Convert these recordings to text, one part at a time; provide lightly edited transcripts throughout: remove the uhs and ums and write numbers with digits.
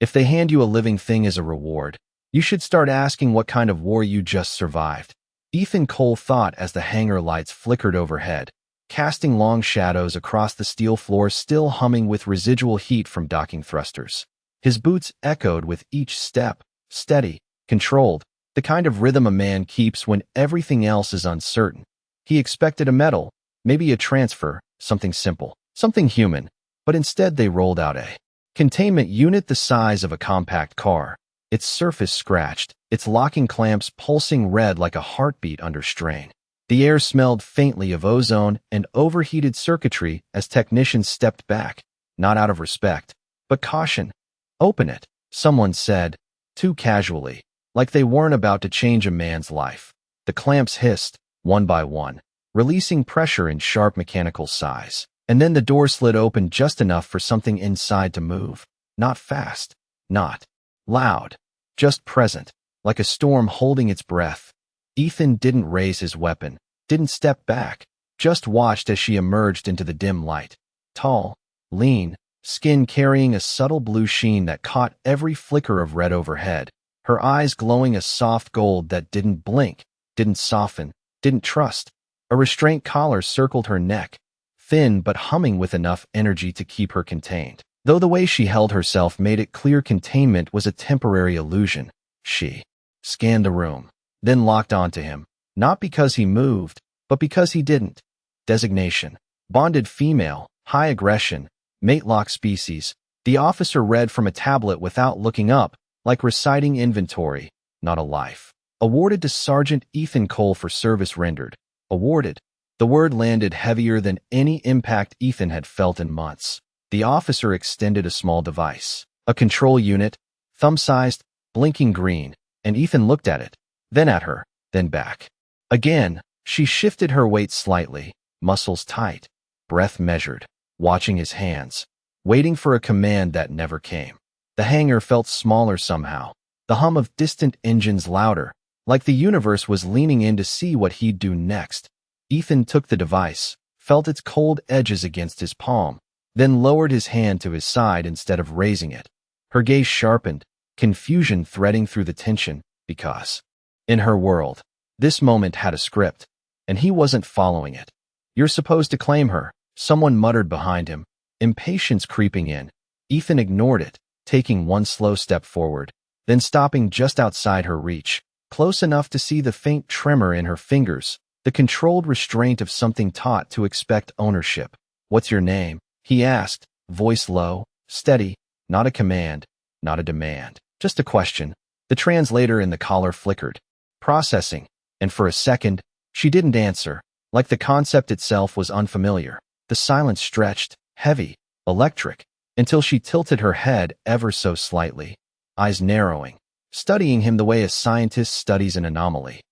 If they hand you a living thing as a reward, you should start asking what kind of war you just survived. Ethan Cole thought as the hangar lights flickered overhead, casting long shadows across the steel floor still humming with residual heat from docking thrusters. His boots echoed with each step, steady, controlled, the kind of rhythm a man keeps when everything else is uncertain. He expected a medal, maybe a transfer, something simple, something human, but instead they rolled out a containment unit the size of a compact car, its surface scratched, its locking clamps pulsing red like a heartbeat under strain. The air smelled faintly of ozone and overheated circuitry as technicians stepped back, not out of respect, but caution. "Open it," someone said, too casually, like they weren't about to change a man's life. The clamps hissed, one by one, releasing pressure in sharp mechanical sighs. And then the door slid open just enough for something inside to move. Not fast, not loud, just present, like a storm holding its breath. Ethan didn't raise his weapon, didn't step back, just watched as she emerged into the dim light. Tall, lean, skin carrying a subtle blue sheen that caught every flicker of red overhead, her eyes glowing a soft gold that didn't blink, didn't soften, didn't trust. A restraint collar circled her neck, thin but humming with enough energy to keep her contained. Though the way she held herself made it clear containment was a temporary illusion. She scanned the room, then locked onto him, not because he moved, but because he didn't. Designation: bonded female, high aggression, matelock species. The officer read from a tablet without looking up, like reciting inventory, not a life. Awarded to Sergeant Ethan Cole for service rendered. Awarded. The word landed heavier than any impact Ethan had felt in months. The officer extended a small device, a control unit, thumb-sized, blinking green, and Ethan looked at it, then at her, then back. Again, she shifted her weight slightly, muscles tight, breath measured, watching his hands, waiting for a command that never came. The hangar felt smaller somehow, the hum of distant engines louder, like the universe was leaning in to see what he'd do next. Ethan took the device, felt its cold edges against his palm, then lowered his hand to his side instead of raising it. Her gaze sharpened, confusion threading through the tension, because, in her world, this moment had a script, and he wasn't following it. "You're supposed to claim her," someone muttered behind him, impatience creeping in. Ethan ignored it, taking one slow step forward, then stopping just outside her reach, close enough to see the faint tremor in her fingers, the controlled restraint of something taught to expect ownership. "What's your name?" he asked, voice low, steady, not a command, not a demand, just a question. The translator in the collar flickered, processing, and for a second, she didn't answer, like the concept itself was unfamiliar. The silence stretched, heavy, electric, until she tilted her head ever so slightly, eyes narrowing, studying him the way a scientist studies an anomaly.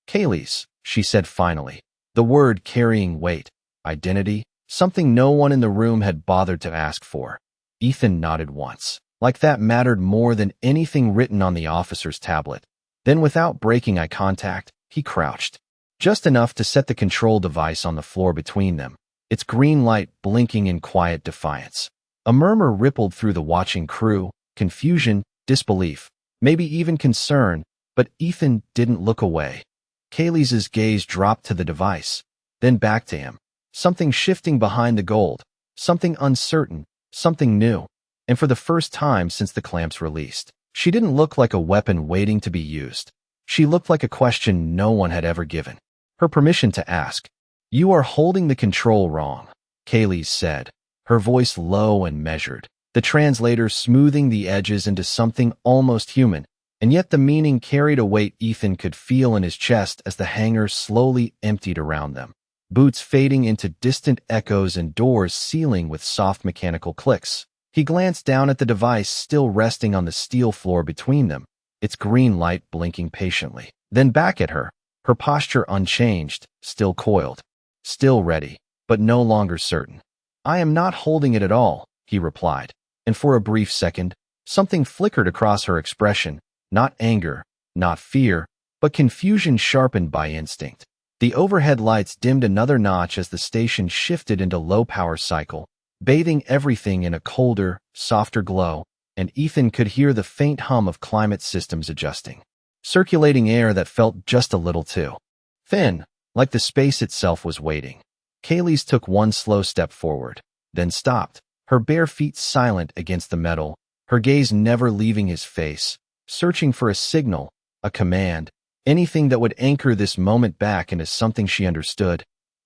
"Kaylee's," she said finally, the word carrying weight, identity, something no one in the room had bothered to ask for. Ethan nodded once, like that mattered more than anything written on the officer's tablet. Then without breaking eye contact, he crouched, just enough to set the control device on the floor between them, its green light blinking in quiet defiance. A murmur rippled through the watching crew, confusion, disbelief, maybe even concern, but Ethan didn't look away. Kaylee's gaze dropped to the device, then back to him, something shifting behind the gold, something uncertain, something new, and for the first time since the clamps released. She didn't look like a weapon waiting to be used. She looked like a question no one had ever given. Her permission to ask. "You are holding the control wrong," Kaylee said, her voice low and measured, the translator smoothing the edges into something almost human, and yet the meaning carried a weight Ethan could feel in his chest as the hangar slowly emptied around them, boots fading into distant echoes and doors sealing with soft mechanical clicks. He glanced down at the device still resting on the steel floor between them, its green light blinking patiently, then back at her, her posture unchanged, still coiled, still ready, but no longer certain. "I am not holding it at all," he replied, and for a brief second, something flickered across her expression, not anger, not fear, but confusion sharpened by instinct. The overhead lights dimmed another notch as the station shifted into low-power cycle, bathing everything in a colder, softer glow, and Ethan could hear the faint hum of climate systems adjusting. Circulating air that felt just a little too thin, like the space itself was waiting. Kaylee's took one slow step forward, then stopped, her bare feet silent against the metal, her gaze never leaving his face, searching for a signal, a command, anything that would anchor this moment back into something she understood.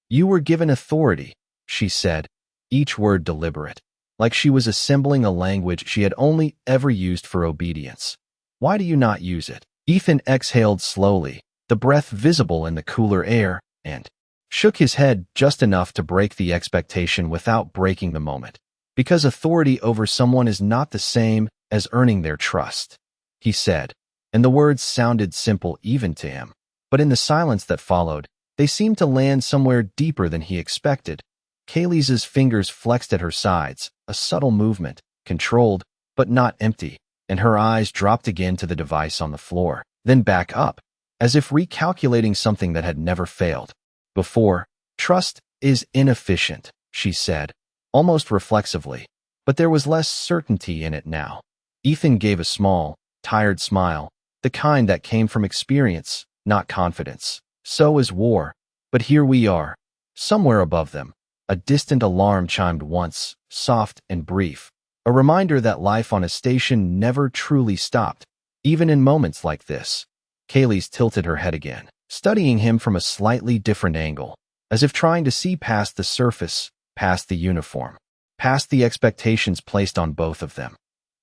"You were given authority," she said, each word deliberate, like she was assembling a language she had only ever used for obedience. "Why do you not use it?" Ethan exhaled slowly, the breath visible in the cooler air, and shook his head just enough to break the expectation without breaking the moment. "Because authority over someone is not the same as earning their trust," he said, and the words sounded simple even to him. But in the silence that followed, they seemed to land somewhere deeper than he expected. Kaylee's fingers flexed at her sides, a subtle movement, controlled, but not empty, and her eyes dropped again to the device on the floor, then back up, as if recalculating something that had never failed before. "Trust is inefficient," she said, almost reflexively, but there was less certainty in it now. Ethan gave a small, tired smile, the kind that came from experience, not confidence. "So is war, but here we are." Somewhere above them, a distant alarm chimed once, soft and brief, a reminder that life on a station never truly stopped, even in moments like this. Kaylee's tilted her head again, studying him from a slightly different angle, as if trying to see past the surface, past the uniform, past the expectations placed on both of them.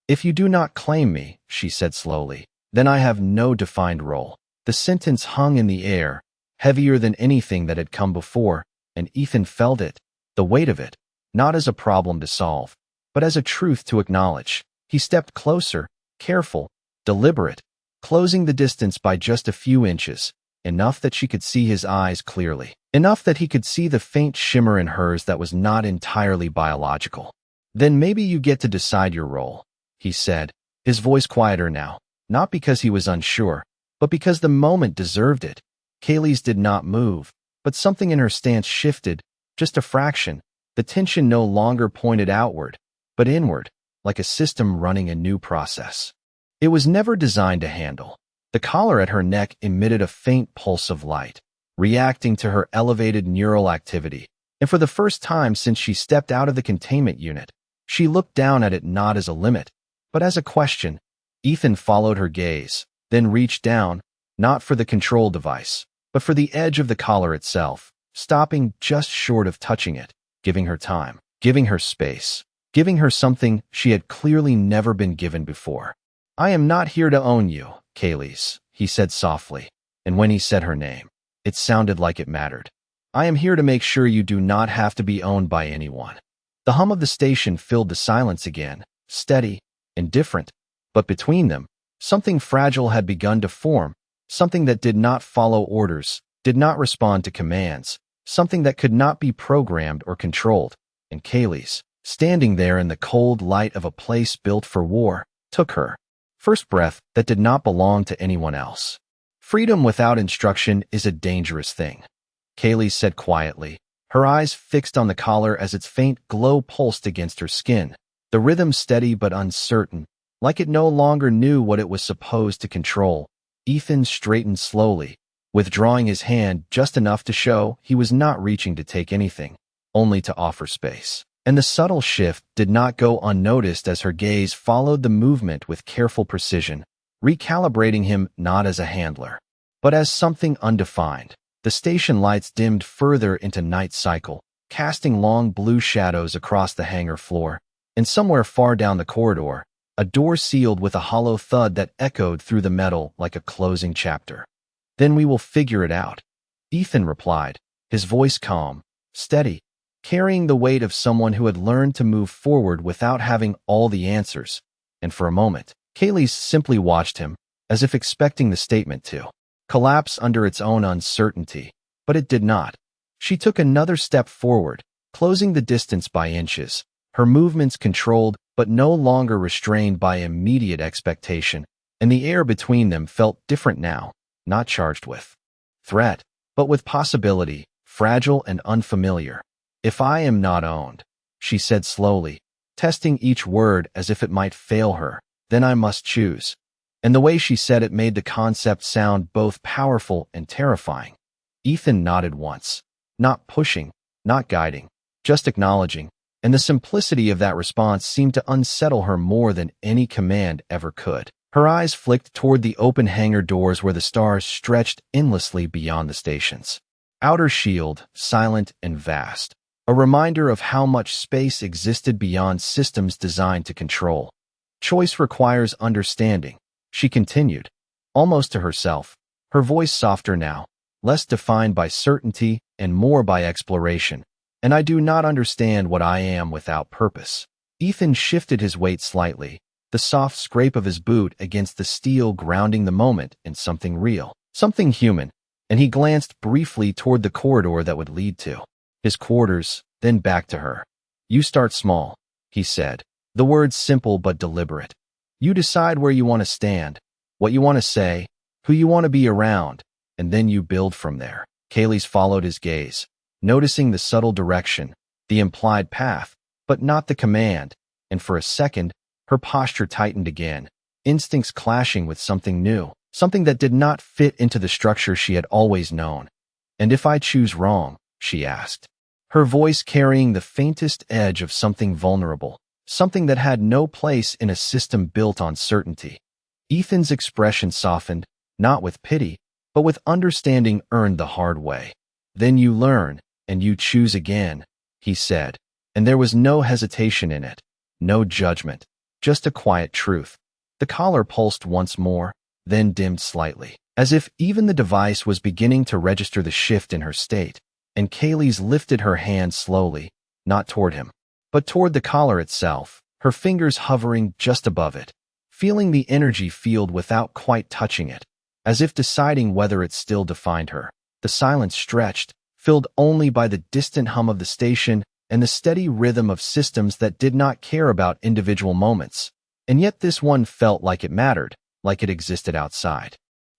"If you do not claim me," she said slowly, "then I have no defined role." The sentence hung in the air, heavier than anything that had come before, and Ethan felt it, the weight of it, not as a problem to solve, but as a truth to acknowledge. He stepped closer, careful, deliberate, closing the distance by just a few inches, enough that she could see his eyes clearly, enough that he could see the faint shimmer in hers that was not entirely biological. "Then maybe you get to decide your role," he said, his voice quieter now, not because he was unsure, but because the moment deserved it. Kaylee's did not move, but something in her stance shifted, just a fraction. The tension no longer pointed outward, but inward, like a system running a new process it was never designed to handle. The collar at her neck emitted a faint pulse of light, reacting to her elevated neural activity, and for the first time since she stepped out of the containment unit, she looked down at it not as a limit, but as a question. Ethan followed her gaze, then reached down, not for the control device, but for the edge of the collar itself, stopping just short of touching it, giving her time, giving her space, giving her something she had clearly never been given before. "I am not here to own you, Kaylee's," he said softly, and when he said her name, it sounded like it mattered. "I am here to make sure you do not have to be owned by anyone." The hum of the station filled the silence again, steady, indifferent, but between them, something fragile had begun to form, something that did not follow orders, did not respond to commands, something that could not be programmed or controlled, and Kaylee's, standing there in the cold light of a place built for war, took her first breath that did not belong to anyone else. "Freedom without instruction is a dangerous thing," Kaylee said quietly, her eyes fixed on the collar as its faint glow pulsed against her skin, the rhythm steady but uncertain, like it no longer knew what it was supposed to control. Ethan straightened slowly, withdrawing his hand just enough to show he was not reaching to take anything, only to offer space. And the subtle shift did not go unnoticed as her gaze followed the movement with careful precision, recalibrating him not as a handler, but as something undefined. The station lights dimmed further into night cycle, casting long blue shadows across the hangar floor, and somewhere far down the corridor, a door sealed with a hollow thud that echoed through the metal like a closing chapter. "Then we will figure it out," Ethan replied, his voice calm, steady, carrying the weight of someone who had learned to move forward without having all the answers. And for a moment, Kaylee simply watched him, as if expecting the statement to collapse under its own uncertainty, but it did not. She took another step forward, closing the distance by inches, her movements controlled but no longer restrained by immediate expectation, and the air between them felt different now, not charged with threat, but with possibility, fragile and unfamiliar. "If I am not owned," she said slowly, testing each word as if it might fail her. Then I must choose. And the way she said it made the concept sound both powerful and terrifying. Ethan nodded once. Not pushing, not guiding, just acknowledging. And the simplicity of that response seemed to unsettle her more than any command ever could. Her eyes flicked toward the open hangar doors where the stars stretched endlessly beyond the stations. Outer shield, silent and vast. A reminder of how much space existed beyond systems designed to control. Choice requires understanding, she continued, almost to herself, her voice softer now, less defined by certainty and more by exploration. And I do not understand what I am without purpose. Ethan shifted his weight slightly, the soft scrape of his boot against the steel grounding the moment in something real, something human, and he glanced briefly toward the corridor that would lead to his quarters, then back to her. You start small, he said, the words simple but deliberate. You decide where you want to stand, what you want to say, who you want to be around, and then you build from there. Kaylee's followed his gaze, noticing the subtle direction, the implied path, but not the command, and for a second, her posture tightened again, instincts clashing with something new, something that did not fit into the structure she had always known. And if I choose wrong, she asked, her voice carrying the faintest edge of something vulnerable, something that had no place in a system built on certainty. Ethan's expression softened, not with pity, but with understanding earned the hard way. Then you learn, and you choose again, he said, and there was no hesitation in it, no judgment, just a quiet truth. The collar pulsed once more, then dimmed slightly, as if even the device was beginning to register the shift in her state, and Kaylee's lifted her hand slowly, not toward him, but toward the collar itself, her fingers hovering just above it, feeling the energy field without quite touching it, as if deciding whether it still defined her. The silence stretched, filled only by the distant hum of the station and the steady rhythm of systems that did not care about individual moments. And yet this one felt like it mattered, like it existed outside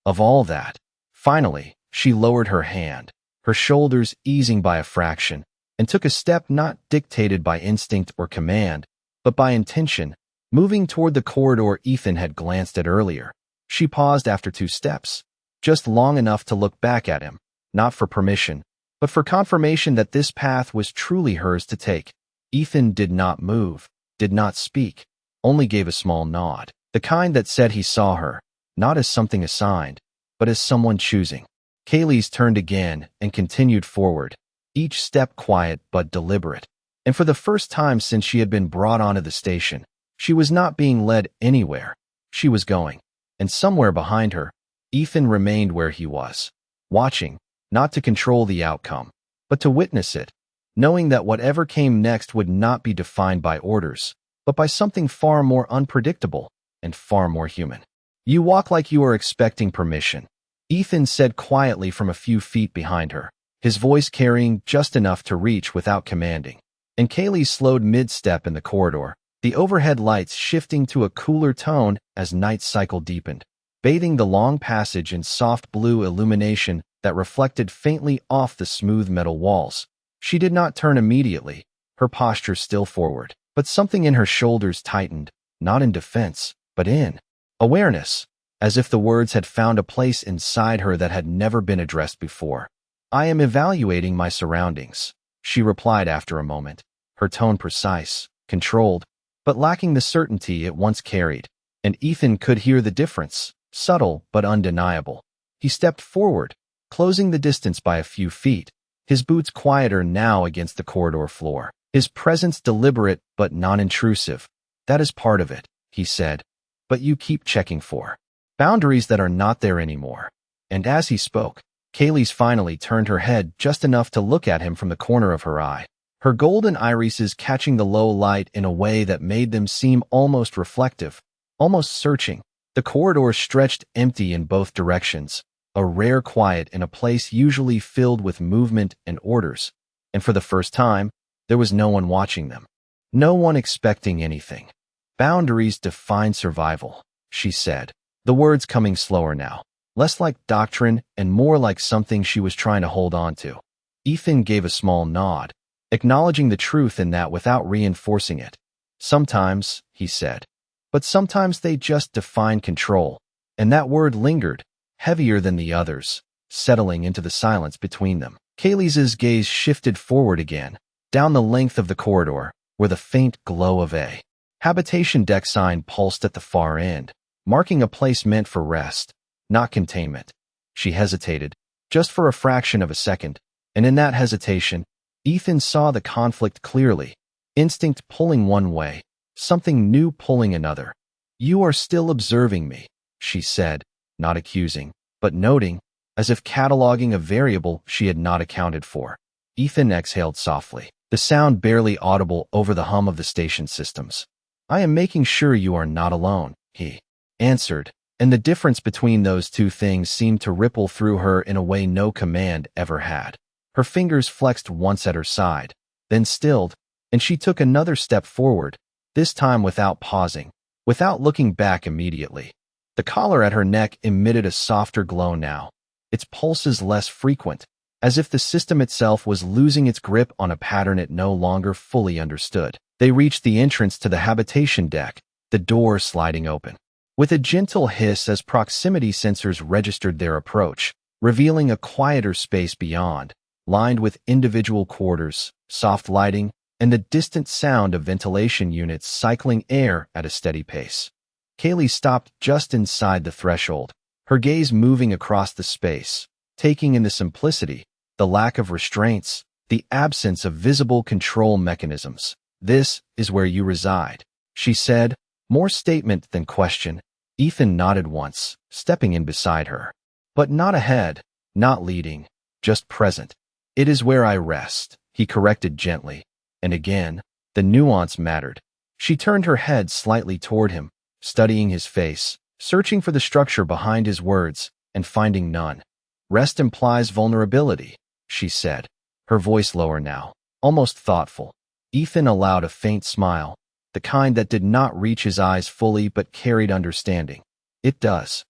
of all that. Finally, she lowered her hand, her shoulders easing by a fraction, and took a step not dictated by instinct or command, but by intention, moving toward the corridor Ethan had glanced at earlier. She paused after 2 steps, just long enough to look back at him, not for permission, but for confirmation that this path was truly hers to take. Ethan did not move, did not speak, only gave a small nod, the kind that said he saw her, not as something assigned, but as someone choosing. Kaylee's turned again and continued forward, each step quiet but deliberate. And for the first time since she had been brought onto the station, she was not being led anywhere. She was going. And somewhere behind her, Ethan remained where he was, watching, not to control the outcome, but to witness it, knowing that whatever came next would not be defined by orders, but by something far more unpredictable and far more human. You walk like you are expecting permission, Ethan said quietly from a few feet behind her, his voice carrying just enough to reach without commanding. And Kaylee slowed mid-step in the corridor, the overhead lights shifting to a cooler tone as night cycle deepened, bathing the long passage in soft blue illumination that reflected faintly off the smooth metal walls. She did not turn immediately, her posture still forward, but something in her shoulders tightened, not in defense, but in awareness, as if the words had found a place inside her that had never been addressed before. I am evaluating my surroundings, she replied after a moment, her tone precise, controlled, but lacking the certainty it once carried, and Ethan could hear the difference, subtle but undeniable. He stepped forward, closing the distance by a few feet, his boots quieter now against the corridor floor, his presence deliberate but non-intrusive. That is part of it, he said, but you keep checking for boundaries that are not there anymore. And as he spoke, Kaylee's finally turned her head just enough to look at him from the corner of her eye, her golden irises catching the low light in a way that made them seem almost reflective, almost searching. The corridor stretched empty in both directions, a rare quiet in a place usually filled with movement and orders, and for the first time, there was no one watching them, no one expecting anything. Boundaries define survival, she said, the words coming slower now, less like doctrine and more like something she was trying to hold on to. Ethan gave a small nod, acknowledging the truth in that without reinforcing it. Sometimes, he said. But sometimes they just define control. And that word lingered, heavier than the others, settling into the silence between them. Kaylee's gaze shifted forward again, down the length of the corridor, where the faint glow of a habitation deck sign pulsed at the far end, marking a place meant for rest, not containment. She hesitated, just for a fraction of a second, and in that hesitation, Ethan saw the conflict clearly, instinct pulling one way, something new pulling another. "You are still observing me," she said, not accusing, but noting, as if cataloging a variable she had not accounted for. Ethan exhaled softly, the sound barely audible over the hum of the station systems. "I am making sure you are not alone," he answered, and the difference between those two things seemed to ripple through her in a way no command ever had. Her fingers flexed once at her side, then stilled, and she took another step forward, this time without pausing, without looking back immediately. The collar at her neck emitted a softer glow now, its pulses less frequent, as if the system itself was losing its grip on a pattern it no longer fully understood. They reached the entrance to the habitation deck, the door sliding open. With a gentle hiss as proximity sensors registered their approach, revealing a quieter space beyond, lined with individual quarters, soft lighting, and the distant sound of ventilation units cycling air at a steady pace. Kaylee stopped just inside the threshold, her gaze moving across the space, taking in the simplicity, the lack of restraints, the absence of visible control mechanisms. "This is where you reside," she said, more statement than question. Ethan nodded once, stepping in beside her. But not ahead, not leading, just present. "It is where I rest," he corrected gently. And again, the nuance mattered. She turned her head slightly toward him, studying his face, searching for the structure behind his words, and finding none. "Rest implies vulnerability," she said, her voice lower now, almost thoughtful. Ethan allowed a faint smile, the kind that did not reach his eyes fully but carried understanding. "It does,"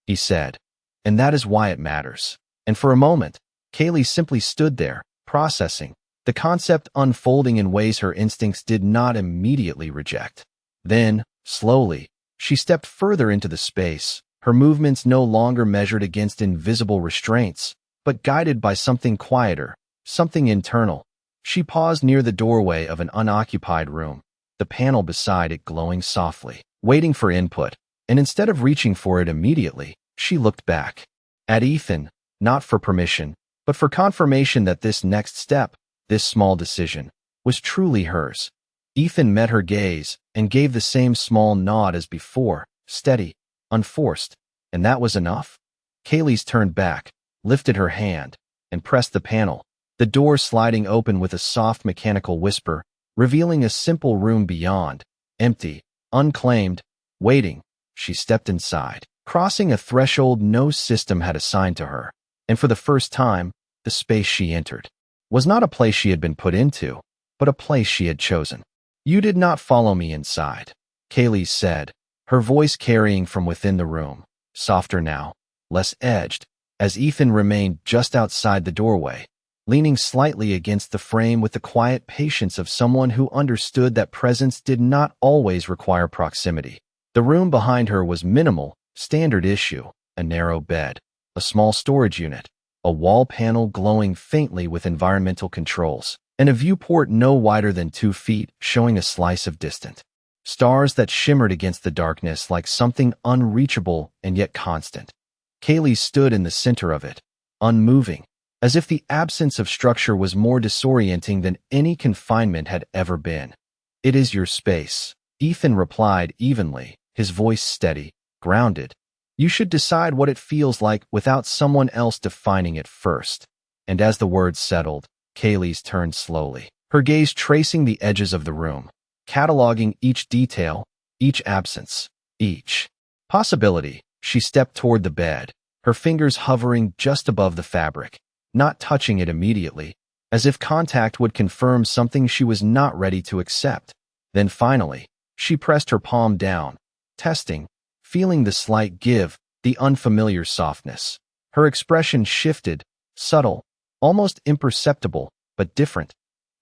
he said, "and that is why it matters." And for a moment, Kaylee simply stood there, processing, the concept unfolding in ways her instincts did not immediately reject. Then, slowly, she stepped further into the space, her movements no longer measured against invisible restraints, but guided by something quieter, something internal. She paused near the doorway of an unoccupied room, the panel beside it glowing softly, waiting for input, and instead of reaching for it immediately, she looked back at Ethan, not for permission, but for confirmation that this next step, this small decision, was truly hers. Ethan met her gaze and gave the same small nod as before, steady, unforced, and that was enough. Kaylee's turned back, lifted her hand, and pressed the panel, the door sliding open with a soft mechanical whisper, revealing a simple room beyond, empty, unclaimed, waiting. She stepped inside, crossing a threshold no system had assigned to her, and for the first time, the space she entered was not a place she had been put into, but a place she had chosen. "You did not follow me inside," Kaylee said, her voice carrying from within the room, softer now, less edged, as Ethan remained just outside the doorway, leaning slightly against the frame with the quiet patience of someone who understood that presence did not always require proximity. The room behind her was minimal, standard issue, a narrow bed, a small storage unit, a wall panel glowing faintly with environmental controls, and a viewport no wider than 2 feet showing a slice of distant stars that shimmered against the darkness like something unreachable and yet constant. Kaylee stood in the center of it, unmoving, as if the absence of structure was more disorienting than any confinement had ever been. "It is your space," Ethan replied evenly, his voice steady, grounded. "You should decide what it feels like without someone else defining it first." And as the words settled, Kaylee's turned slowly, her gaze tracing the edges of the room, cataloging each detail, each absence, each possibility. She stepped toward the bed, her fingers hovering just above the fabric, not touching it immediately, as if contact would confirm something she was not ready to accept. Then finally, she pressed her palm down, testing, feeling the slight give, the unfamiliar softness. Her expression shifted, subtle, almost imperceptible, but different.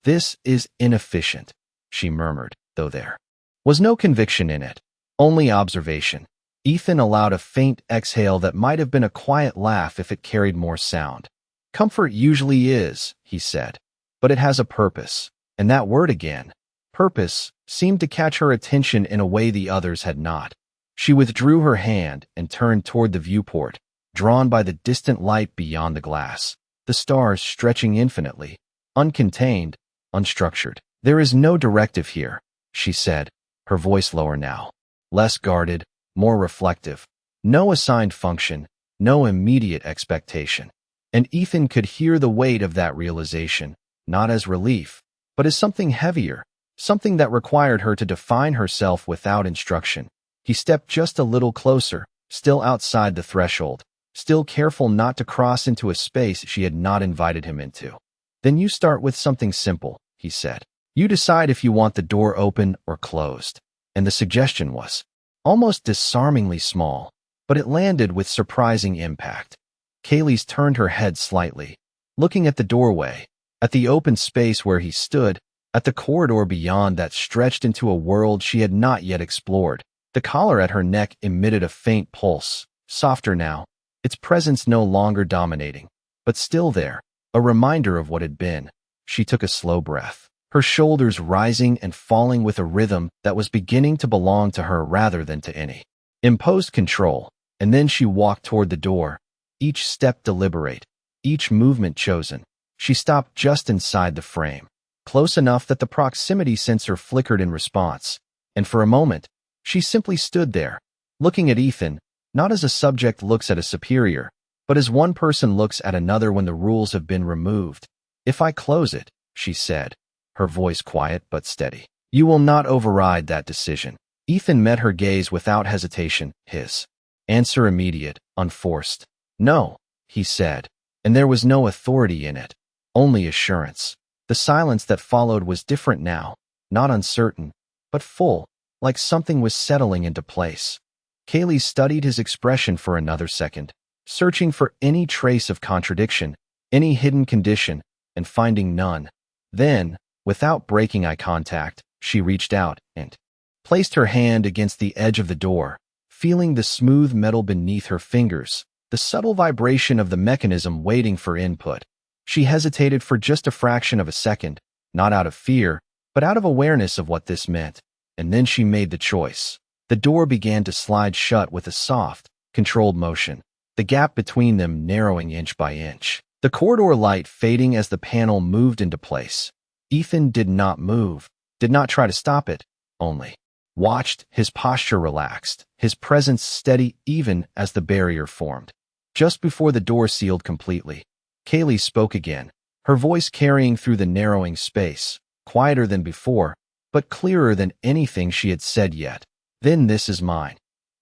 "This is inefficient," she murmured, though there was no conviction in it, only observation. Ethan allowed a faint exhale that might have been a quiet laugh if it carried more sound. Comfort usually is, he said, but it has a purpose. And that word again, purpose, seemed to catch her attention in a way the others had not. She withdrew her hand and turned toward the viewport, drawn by the distant light beyond the glass, the stars stretching infinitely, uncontained, unstructured. There is no directive here, she said, her voice lower now, less guarded, more reflective. No assigned function, no immediate expectation. And Ethan could hear the weight of that realization, not as relief, but as something heavier, something that required her to define herself without instruction. He stepped just a little closer, still outside the threshold, still careful not to cross into a space she had not invited him into. Then you start with something simple, he said. You decide if you want the door open or closed. And the suggestion was almost disarmingly small, but it landed with surprising impact. Kaylee's turned her head slightly, looking at the doorway, at the open space where he stood, at the corridor beyond that stretched into a world she had not yet explored. The collar at her neck emitted a faint pulse, softer now, its presence no longer dominating, but still there, a reminder of what had been. She took a slow breath, her shoulders rising and falling with a rhythm that was beginning to belong to her rather than to any imposed control, and then she walked toward the door, each step deliberate, each movement chosen. She stopped just inside the frame, close enough that the proximity sensor flickered in response, and for a moment, she simply stood there, looking at Ethan, not as a subject looks at a superior, but as one person looks at another when the rules have been removed. If I close it, she said, her voice quiet but steady, you will not override that decision. Ethan met her gaze without hesitation, his answer immediate, unforced. No, he said, and there was no authority in it, only assurance. The silence that followed was different now, not uncertain, but full, like something was settling into place. Kaylee studied his expression for another second, searching for any trace of contradiction, any hidden condition, and finding none. Then, without breaking eye contact, she reached out and placed her hand against the edge of the door, feeling the smooth metal beneath her fingers, the subtle vibration of the mechanism waiting for input. She hesitated for just a fraction of a second, not out of fear, but out of awareness of what this meant. And then she made the choice. The door began to slide shut with a soft, controlled motion, the gap between them narrowing inch by inch. The corridor light fading as the panel moved into place. Ethan did not move, did not try to stop it, only watched, his posture relaxed, his presence steady even as the barrier formed. Just before the door sealed completely, Kaylee spoke again, her voice carrying through the narrowing space, quieter than before, but clearer than anything she had said yet. Then this is mine.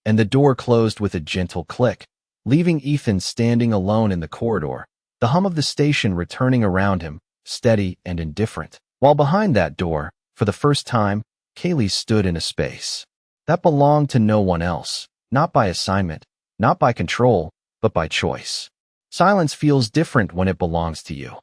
And the door closed with a gentle click, leaving Ethan standing alone in the corridor, the hum of the station returning around him, steady and indifferent. While behind that door, for the first time, Kaylee stood in a space that belonged to no one else, not by assignment, not by control, but by choice. Silence feels different when it belongs to you,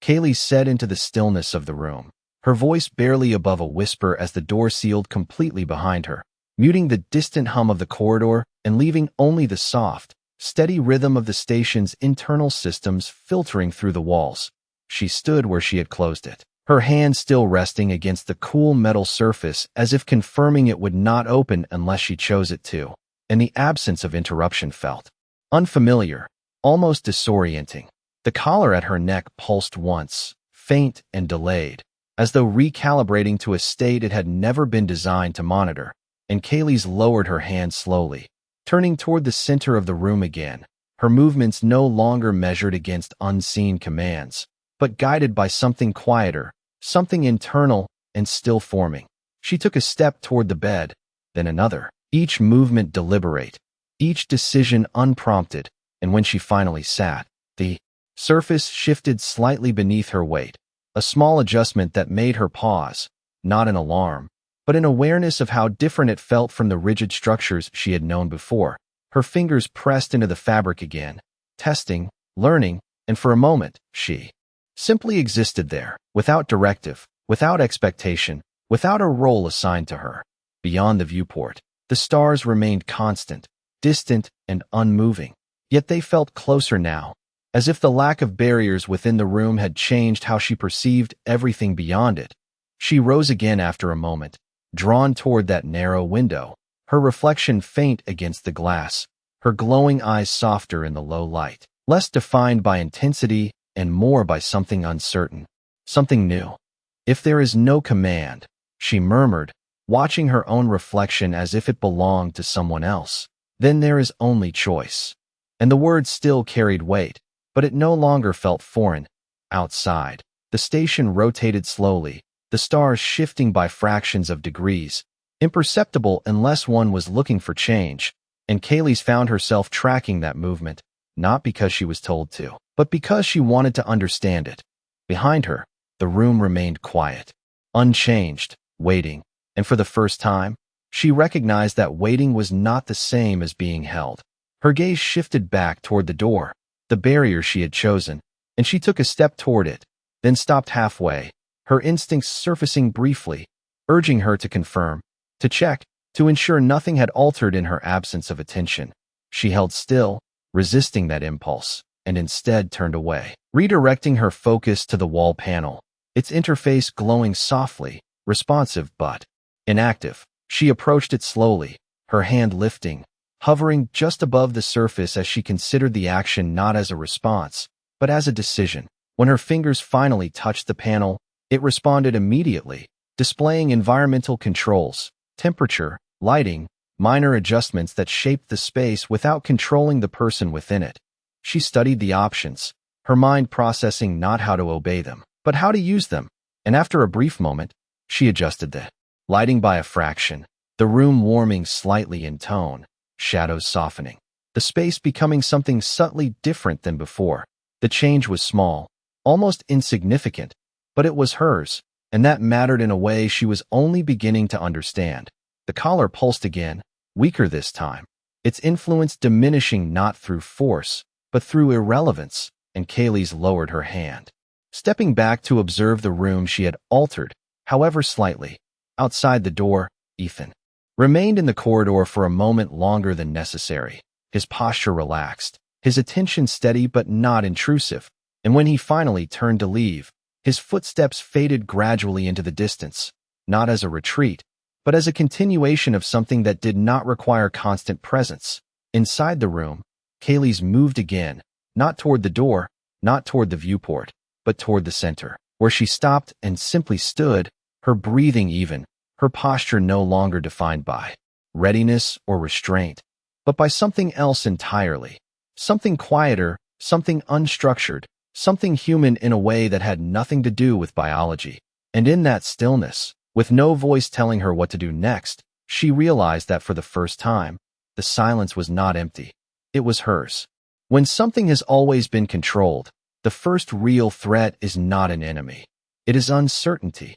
Kaylee said into the stillness of the room, her voice barely above a whisper as the door sealed completely behind her, muting the distant hum of the corridor and leaving only the soft, steady rhythm of the station's internal systems filtering through the walls. She stood where she had closed it, her hand still resting against the cool metal surface as if confirming it would not open unless she chose it to, and the absence of interruption felt unfamiliar, almost disorienting. The collar at her neck pulsed once, faint and delayed, as though recalibrating to a state it had never been designed to monitor, and Kaylee's lowered her hand slowly, turning toward the center of the room again, her movements no longer measured against unseen commands, but guided by something quieter, something internal and still forming. She took a step toward the bed, then another, each movement deliberate, each decision unprompted, and when she finally sat, the surface shifted slightly beneath her weight, a small adjustment that made her pause, not in alarm, but in awareness of how different it felt from the rigid structures she had known before. Her fingers pressed into the fabric again, testing, learning, and for a moment, she simply existed there, without directive, without expectation, without a role assigned to her. beyond the viewport. The stars remained constant, distant, and unmoving. Yet they felt closer now, as if the lack of barriers within the room had changed how she perceived everything beyond it. She rose again after a moment, drawn toward that narrow window, her reflection faint against the glass, her glowing eyes softer in the low light, less defined by intensity and more by something uncertain, something new. "If there is no command," she murmured, watching her own reflection as if it belonged to someone else, "then there is only choice." And the words still carried weight, but it no longer felt foreign. Outside, the station rotated slowly, the stars shifting by fractions of degrees, imperceptible unless one was looking for change, and Kaylee's found herself tracking that movement, not because she was told to, but because she wanted to understand it. Behind her, the room remained quiet, unchanged, waiting, and for the first time, she recognized that waiting was not the same as being held. Her gaze shifted back toward the door, the barrier she had chosen, and she took a step toward it, then stopped halfway, her instincts surfacing briefly, urging her to confirm, to check, to ensure nothing had altered in her absence of attention. She held still, resisting that impulse, and instead turned away, redirecting her focus to the wall panel, its interface glowing softly, responsive but inactive. She approached it slowly, her hand lifting, hovering just above the surface as she considered the action not as a response, but as a decision. When her fingers finally touched the panel, it responded immediately, displaying environmental controls, temperature, lighting, minor adjustments that shaped the space without controlling the person within it. She studied the options, her mind processing not how to obey them, but how to use them, and after a brief moment, she adjusted the lighting by a fraction, the room warming slightly in tone, shadows softening, the space becoming something subtly different than before. The change was small, almost insignificant, but it was hers, and that mattered in a way she was only beginning to understand. The collar pulsed again, weaker this time, its influence diminishing not through force, but through irrelevance, and Kaylee's lowered her hand, stepping back to observe the room she had altered, however slightly. Outside the door, Ethan remained in the corridor for a moment longer than necessary, his posture relaxed, his attention steady but not intrusive, and when he finally turned to leave, his footsteps faded gradually into the distance, not as a retreat, but as a continuation of something that did not require constant presence. Inside the room, Kaylee's moved again, not toward the door, not toward the viewport, but toward the center, where she stopped and simply stood, her breathing even, her posture no longer defined by readiness or restraint, but by something else entirely, something quieter, something unstructured, something human in a way that had nothing to do with biology. And in that stillness, with no voice telling her what to do next, she realized that for the first time, the silence was not empty. It was hers. When something has always been controlled, the first real threat is not an enemy. It is uncertainty.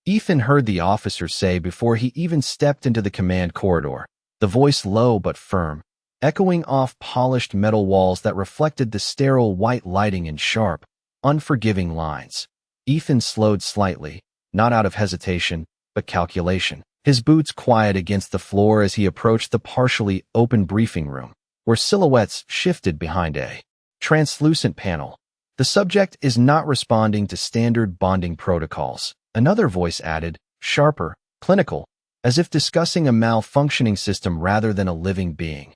Ethan heard the officer say before he even stepped into the command corridor, the voice low but firm, echoing off polished metal walls that reflected the sterile white lighting in sharp, unforgiving lines. Ethan slowed slightly, not out of hesitation, but calculation, his boots quiet against the floor as he approached the partially open briefing room, where silhouettes shifted behind a translucent panel. "The subject is not responding to standard bonding protocols," another voice added, sharper, clinical, as if discussing a malfunctioning system rather than a living being.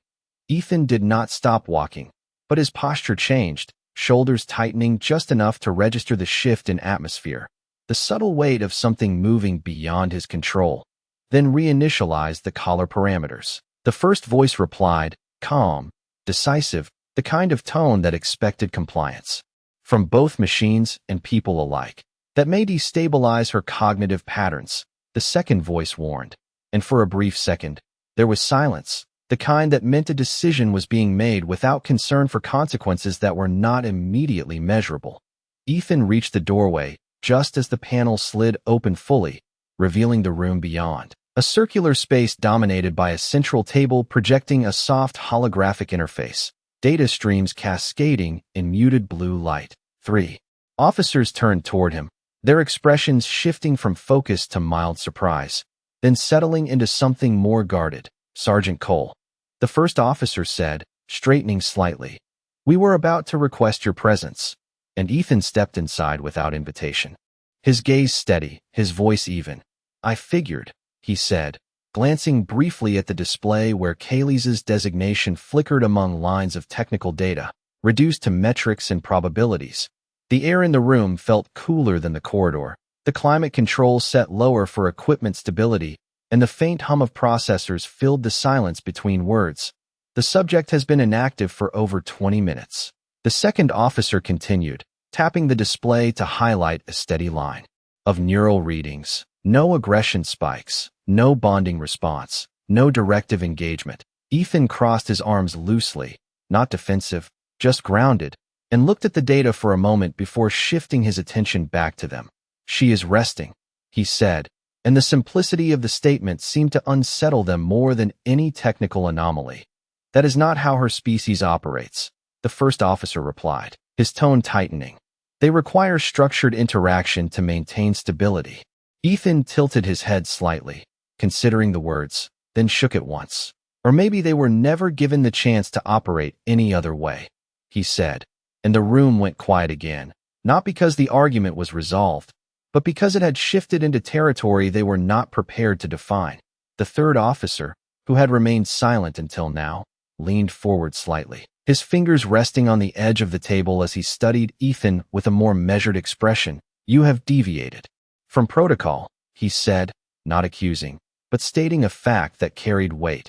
Ethan did not stop walking, but his posture changed, shoulders tightening just enough to register the shift in atmosphere, the subtle weight of something moving beyond his control, then reinitialized the collar parameters. The first voice replied, calm, decisive, the kind of tone that expected compliance from both machines and people alike. That may destabilize her cognitive patterns, the second voice warned, and for a brief second, there was silence, the kind that meant a decision was being made without concern for consequences that were not immediately measurable. Ethan reached the doorway just as the panel slid open fully, revealing the room beyond, a circular space dominated by a central table projecting a soft holographic interface, data streams cascading in muted blue light. 3 officers turned toward him, their expressions shifting from focus to mild surprise. then settling into something more guarded. "Sergeant Cole," the first officer said, straightening slightly. "We were about to request your presence." And Ethan stepped inside without invitation. His gaze steady, his voice even. "I figured," he said, glancing briefly at the display where Kaylee's designation flickered among lines of technical data, reduced to metrics and probabilities. The air in the room felt cooler than the corridor, the climate control set lower for equipment stability, and the faint hum of processors filled the silence between words. "The subject has been inactive for over 20 minutes. The second officer continued, tapping the display to highlight a steady line of neural readings. No aggression spikes, no bonding response, no directive engagement. Ethan crossed his arms loosely, not defensive, just grounded, and looked at the data for a moment before shifting his attention back to them. "She is resting," he said, and the simplicity of the statement seemed to unsettle them more than any technical anomaly. "That is not how her species operates," the first officer replied, his tone tightening. "They require structured interaction to maintain stability." Ethan tilted his head slightly, considering the words, then shook it once. "Or maybe they were never given the chance to operate any other way," he said, and the room went quiet again, not because the argument was resolved, but because it had shifted into territory they were not prepared to define. The third officer, who had remained silent until now, leaned forward slightly, his fingers resting on the edge of the table as he studied Ethan with a more measured expression. "You have deviated from protocol," he said, not accusing, but stating a fact that carried weight.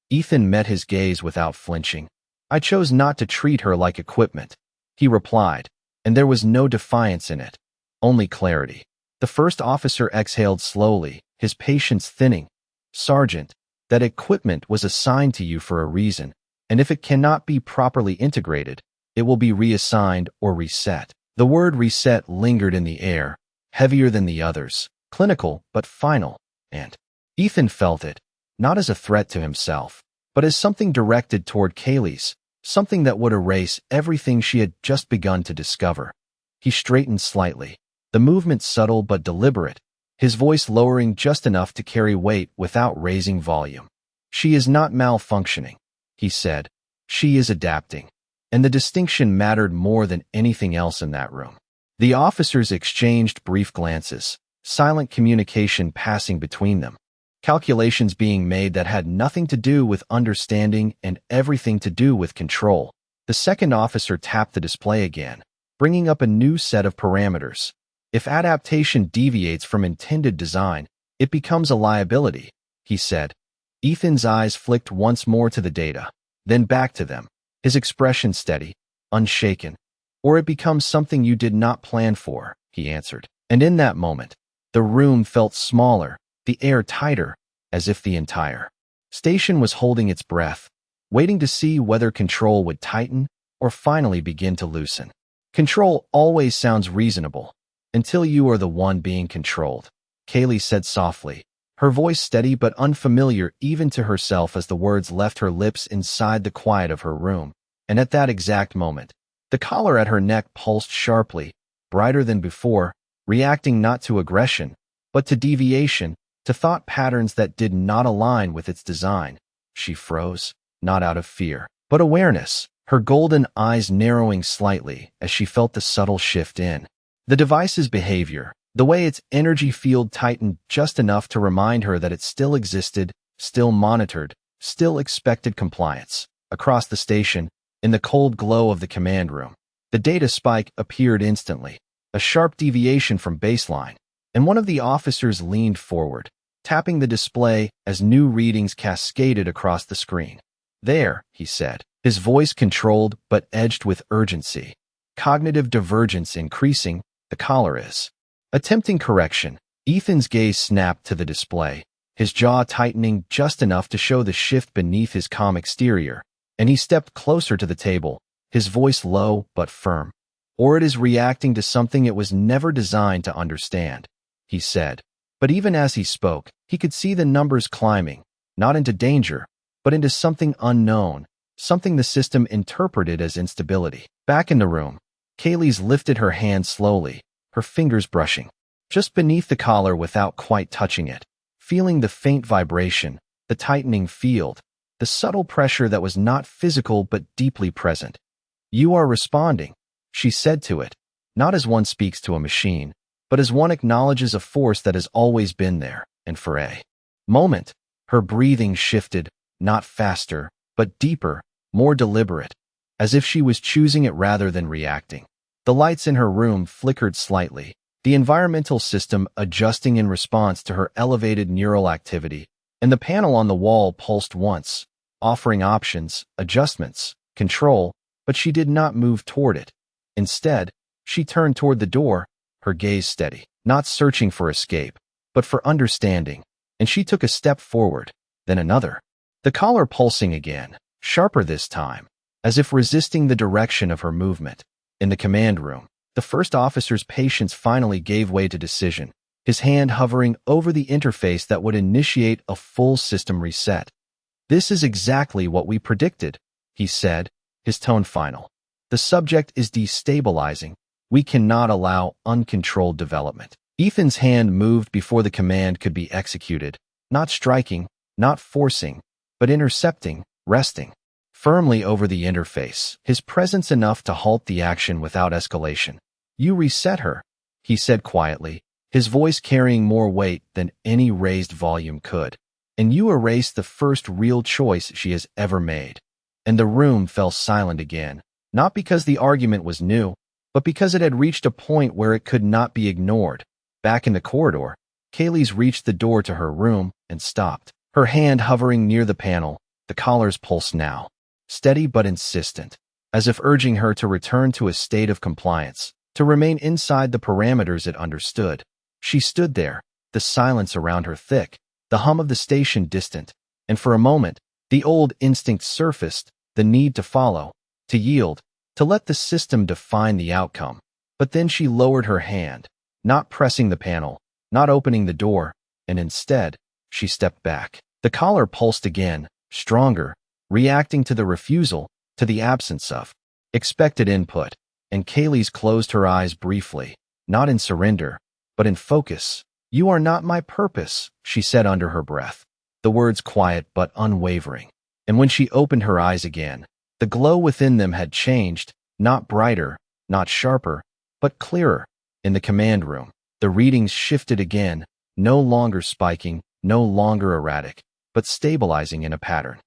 Ethan met his gaze without flinching. "I chose not to treat her like equipment," he replied, and there was no defiance in it, only clarity. The first officer exhaled slowly, his patience thinning. "Sergeant, that equipment was assigned to you for a reason, and if it cannot be properly integrated, it will be reassigned or reset." The word reset lingered in the air, heavier than the others, clinical but final, and Ethan felt it, not as a threat to himself, but as something directed toward Kaylee's, something that would erase everything she had just begun to discover. He straightened slightly, the movement subtle but deliberate, his voice lowering just enough to carry weight without raising volume. "She is not malfunctioning," he said. "She is adapting." And the distinction mattered more than anything else in that room. The officers exchanged brief glances, silent communication passing between them, calculations being made that had nothing to do with understanding and everything to do with control. The second officer tapped the display again, bringing up a new set of parameters. "If adaptation deviates from intended design, it becomes a liability," he said. Ethan's eyes flicked once more to the data, then back to them, his expression steady, unshaken. "Or it becomes something you did not plan for," he answered. And in that moment, the room felt smaller, the air tighter, as if the entire station was holding its breath, waiting to see whether control would tighten or finally begin to loosen. "Control always sounds reasonable, until you are the one being controlled," Kaylee said softly, her voice steady but unfamiliar even to herself as the words left her lips inside the quiet of her room. And at that exact moment, the collar at her neck pulsed sharply, brighter than before, reacting not to aggression, but to deviation, to thought patterns that did not align with its design. She froze, not out of fear, but awareness, her golden eyes narrowing slightly as she felt the subtle shift in the device's behavior, the way its energy field tightened just enough to remind her that it still existed, still monitored, still expected compliance. Across the station, in the cold glow of the command room, the data spike appeared instantly, a sharp deviation from baseline, and one of the officers leaned forward, tapping the display as new readings cascaded across the screen. "There," he said, his voice controlled but edged with urgency. "Cognitive divergence increasing, the collar is." Attempting correction, Ethan's gaze snapped to the display, his jaw tightening just enough to show the shift beneath his calm exterior, and he stepped closer to the table, his voice low but firm. "Or it is reacting to something it was never designed to understand," he said. But even as he spoke, he could see the numbers climbing, not into danger, but into something unknown, something the system interpreted as instability. Back in the room, Kaylee's lifted her hand slowly, her fingers brushing just beneath the collar without quite touching it. feeling the faint vibration, the tightening field, the subtle pressure that was not physical but deeply present. "You are responding," she said to it, not as one speaks to a machine, but as one acknowledges a force that has always been there, and for a moment, her breathing shifted, not faster, but deeper, more deliberate, as if she was choosing it rather than reacting. The lights in her room flickered slightly, the environmental system adjusting in response to her elevated neural activity, and the panel on the wall pulsed once, offering options, adjustments, control, but she did not move toward it. Instead, she turned toward the door, her gaze steady, not searching for escape, but for understanding, and she took a step forward, then another. The collar pulsing again, sharper this time, as if resisting the direction of her movement. In the command room, the first officer's patience finally gave way to decision, his hand hovering over the interface that would initiate a full system reset. "This is exactly what we predicted," he said, his tone final. "The subject is destabilizing. We cannot allow uncontrolled development." Ethan's hand moved before the command could be executed, not striking, not forcing, but intercepting, resting firmly over the interface, his presence enough to halt the action without escalation. "You reset her," he said quietly, his voice carrying more weight than any raised volume could. "And you erased the first real choice she has ever made." And the room fell silent again, not because the argument was new, but because it had reached a point where it could not be ignored. Back in the corridor, Kaylee's reached the door to her room and stopped, her hand hovering near the panel, the collar's pulse now, steady but insistent, as if urging her to return to a state of compliance, to remain inside the parameters it understood. She stood there, the silence around her thick, the hum of the station distant, and for a moment, the old instinct surfaced, the need to follow, to yield, to let the system define the outcome. But then she lowered her hand, not pressing the panel, not opening the door, and instead, she stepped back. The collar pulsed again, stronger, reacting to the refusal, to the absence of expected input, and Kaylee's closed her eyes briefly, not in surrender, but in focus. "You are not my purpose," she said under her breath, the words quiet but unwavering. And when she opened her eyes again, the glow within them had changed, not brighter, not sharper, but clearer. In the command room, the readings shifted again, no longer spiking, no longer erratic, but stabilizing in a pattern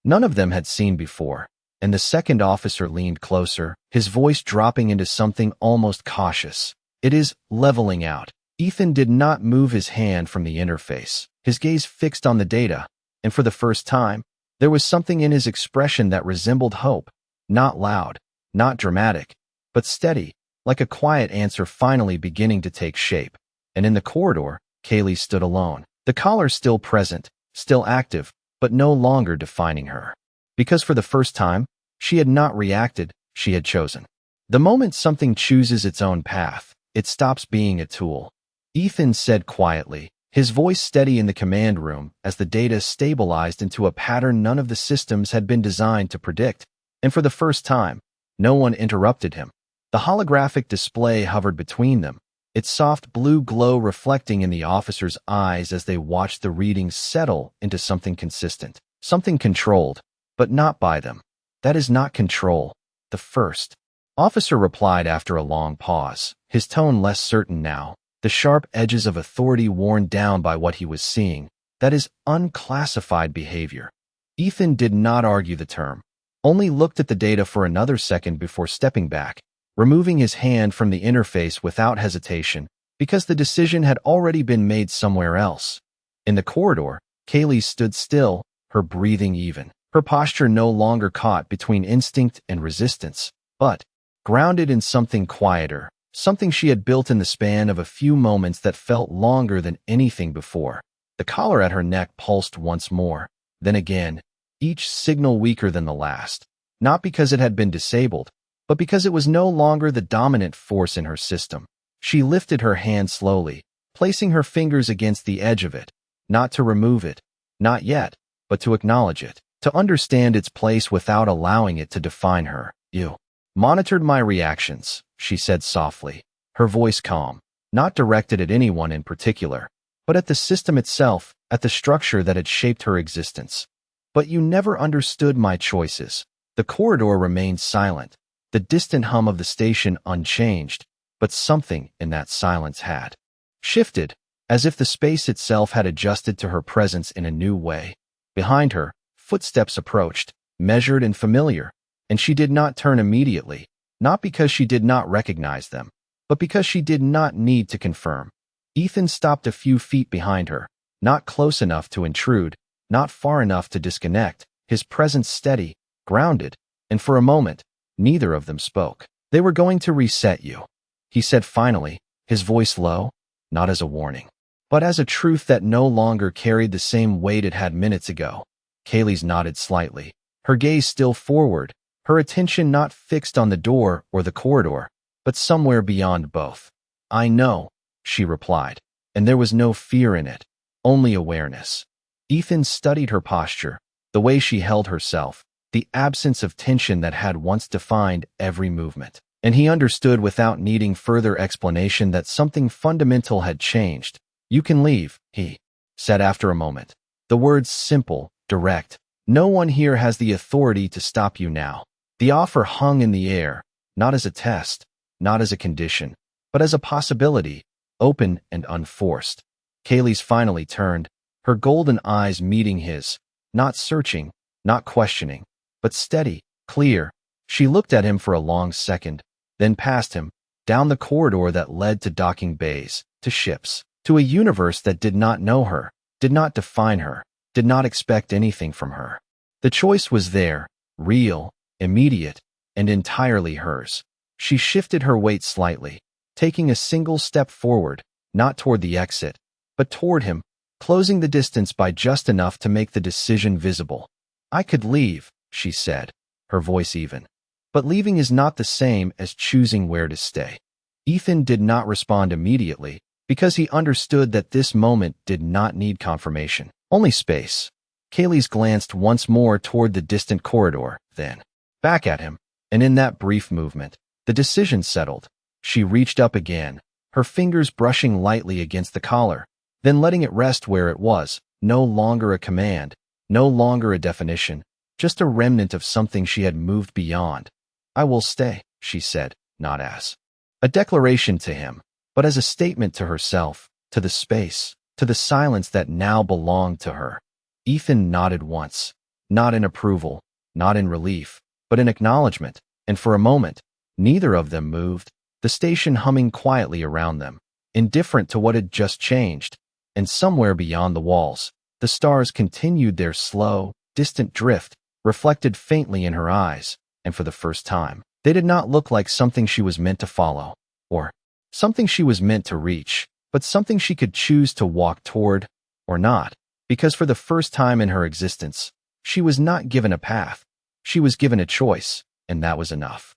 none of them had seen before, and the second officer leaned closer, his voice dropping into something almost cautious. "It is leveling out." Ethan did not move his hand from the interface, his gaze fixed on the data, and for the first time, there was something in his expression that resembled hope, not loud, not dramatic, but steady, like a quiet answer finally beginning to take shape. And in the corridor, Kaylee stood alone, the collar still present, still active, but no longer defining her. Because for the first time, she had not reacted, she had chosen. The moment something chooses its own path, it stops being a tool. Ethan said quietly, his voice steady in the command room as the data stabilized into a pattern none of the systems had been designed to predict. And for the first time, no one interrupted him. The holographic display hovered between them, its soft blue glow reflecting in the officers' eyes as they watched the readings settle into something consistent, something controlled, but not by them. "That is not control," the first officer replied after a long pause, his tone less certain now, the sharp edges of authority worn down by what he was seeing. "That is unclassified behavior." Ethan did not argue the term, only looked at the data for another second before stepping back, removing his hand from the interface without hesitation, because the decision had already been made somewhere else. In the corridor, Kaylee stood still, her breathing even, her posture no longer caught between instinct and resistance, but grounded in something quieter, something she had built in the span of a few moments that felt longer than anything before. The collar at her neck pulsed once more, then again, each signal weaker than the last, not because it had been disabled, but because it was no longer the dominant force in her system. She lifted her hand slowly, placing her fingers against the edge of it, not to remove it, not yet, but to acknowledge it, to understand its place without allowing it to define her. "You monitored my reactions," she said softly, her voice calm, not directed at anyone in particular, but at the system itself, at the structure that had shaped her existence. But you never understood my choices. The corridor remained silent, the distant hum of the station unchanged, but something in that silence had shifted, as if the space itself had adjusted to her presence in a new way. Behind her, footsteps approached, measured and familiar, and she did not turn immediately, not because she did not recognize them, but because she did not need to confirm. Ethan stopped a few feet behind her, not close enough to intrude, not far enough to disconnect, his presence steady, grounded, and for a moment, neither of them spoke. "They were going to reset you," he said finally, his voice low, not as a warning, but as a truth that no longer carried the same weight it had minutes ago. Kaylee's nodded slightly, her gaze still forward, her attention not fixed on the door or the corridor, but somewhere beyond both. "I know," she replied, and there was no fear in it, only awareness. Ethan studied her posture, the way she held herself, the absence of tension that had once defined every movement. And he understood without needing further explanation that something fundamental had changed. "You can leave," he said after a moment. The words simple, direct. "No one here has the authority to stop you now." The offer hung in the air, not as a test, not as a condition, but as a possibility, open and unforced. Kaylee's finally turned, her golden eyes meeting his, not searching, not questioning, but steady, clear. She looked at him for a long second, then past him, down the corridor that led to docking bays, to ships, to a universe that did not know her, did not define her, did not expect anything from her. The choice was there, real, immediate, and entirely hers. She shifted her weight slightly, taking a single step forward, not toward the exit, but toward him, closing the distance by just enough to make the decision visible. "I could leave," she said, her voice even. "But leaving is not the same as choosing where to stay." Ethan did not respond immediately, because he understood that this moment did not need confirmation, only space. Kaylee's glanced once more toward the distant corridor, then back at him, and in that brief movement, the decision settled. She reached up again, her fingers brushing lightly against the collar, then letting it rest where it was, no longer a command, no longer a definition, just a remnant of something she had moved beyond. "I will stay," she said, not as a declaration to him, but as a statement to herself, to the space, to the silence that now belonged to her. Ethan nodded once, not in approval, not in relief, but in acknowledgement, and for a moment, neither of them moved, the station humming quietly around them, indifferent to what had just changed. And somewhere beyond the walls, the stars continued their slow, distant drift, reflected faintly in her eyes, and for the first time, they did not look like something she was meant to follow, or something she was meant to reach, but something she could choose to walk toward, or not, because for the first time in her existence, she was not given a path, she was given a choice, and that was enough.